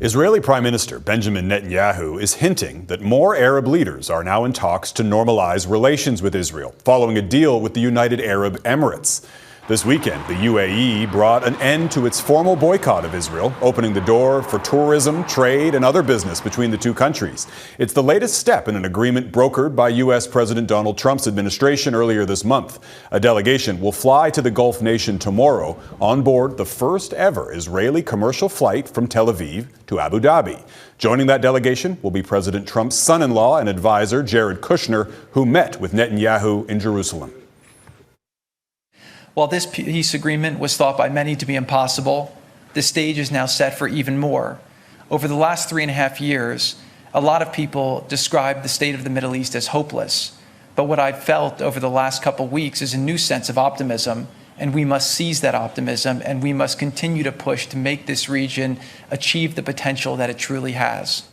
Israeli Prime Minister Benjamin Netanyahu is hinting that more Arab leaders are now in talks to normalize relations with Israel, following a deal with the United Arab Emirates. This weekend, the UAE brought an end to its formal boycott of Israel, opening the door for tourism, trade, and other business between the two countries. It's the latest step in an agreement brokered by U.S. President Donald Trump's administration earlier this month. A delegation will fly to the Gulf nation tomorrow on board the first ever Israeli commercial flight from Tel Aviv to Abu Dhabi. Joining that delegation will be President Trump's son-in-law and advisor, Jared Kushner, who met with Netanyahu in Jerusalem. While this peace agreement was thought by many to be impossible, the stage is now set for even more. Over the last 3.5 years, a lot of people described the state of the Middle East as hopeless. But what I've felt over the last couple weeks is a new sense of optimism, and we must seize that optimism, and we must continue to push to make this region achieve the potential that it truly has.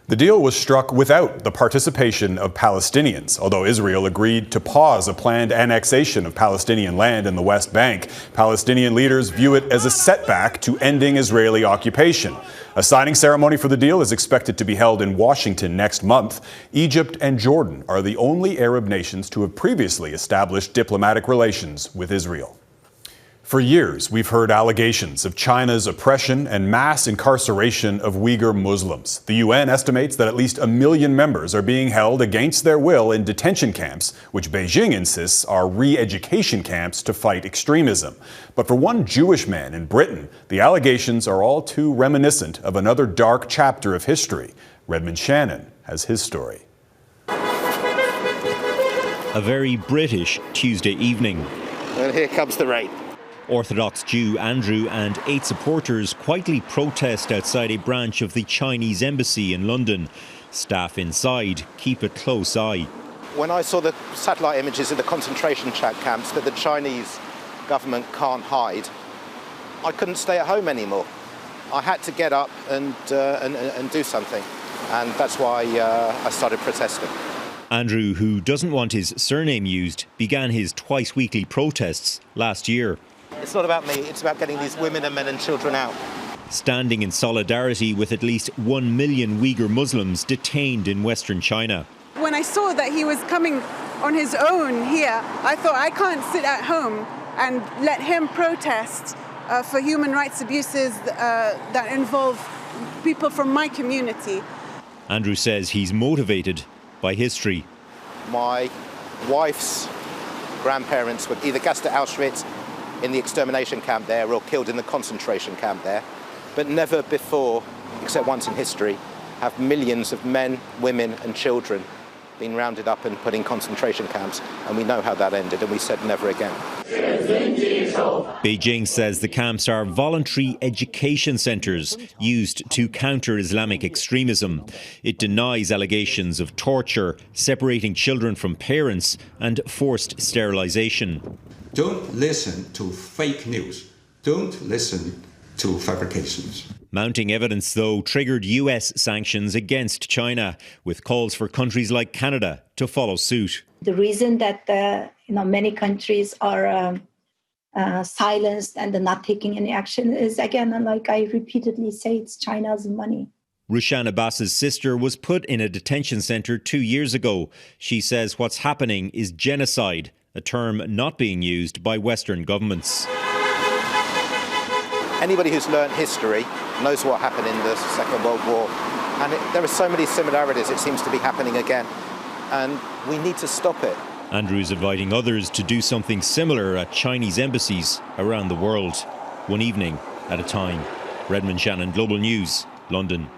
The deal was struck without the participation of Palestinians, although Israel agreed to pause a planned annexation of Palestinian land in the West Bank. Palestinian leaders view it as a setback to ending Israeli occupation. A signing ceremony for the deal is expected to be held in Washington next month. Egypt and Jordan are the only Arab nations to have previously established diplomatic relations with Israel. For years, we've heard allegations of China's oppression and mass incarceration of Uyghur Muslims. The UN estimates that at least 1 million members are being held against their will in detention camps, which Beijing insists are re-education camps to fight extremism. But for one Jewish man in Britain, the allegations are all too reminiscent of another dark chapter of history. Redmond Shannon has his story. A very British Tuesday evening. And here comes the rain. Orthodox Jew Andrew and 8 supporters quietly protest outside a branch of the Chinese embassy in London. Staff inside keep a close eye. When I saw the satellite images of the concentration camps that the Chinese government can't hide, I couldn't stay at home anymore. I had to get up and do something, and that's why I started protesting. Andrew, who doesn't want his surname used, began his twice-weekly protests last year. It's not about me, it's about getting these women and men and children out. Standing in solidarity with at least 1 million Uyghur Muslims detained in Western China. When I saw that he was coming on his own here, I thought I can't sit at home and let him protest for human rights abuses that involve people from my community. Andrew says he's motivated by history. My wife's grandparents were either gassed at Auschwitz in the extermination camp there or killed in the concentration camp there. But never before, except once in history, have millions of men, women and children been rounded up and put in concentration camps. And we know how that ended, and we said never again. Beijing says the camps are voluntary education centres used to counter Islamic extremism. It denies allegations of torture, separating children from parents and forced sterilisation. Don't listen to fake news. Don't listen to fabrications. Mounting evidence, though, triggered US sanctions against China, with calls for countries like Canada to follow suit. The reason that many countries are silenced and they're not taking any action is, again, like I repeatedly say, it's China's money. Rushan Abbas's sister was put in a detention centre 2 years ago. She says what's happening is genocide, a term not being used by Western governments. Anybody who's learned history knows what happened in the Second World War. And there are so many similarities, it seems to be happening again. And we need to stop it. Andrew's inviting others to do something similar at Chinese embassies around the world, one evening at a time. Redmond Shannon, Global News, London.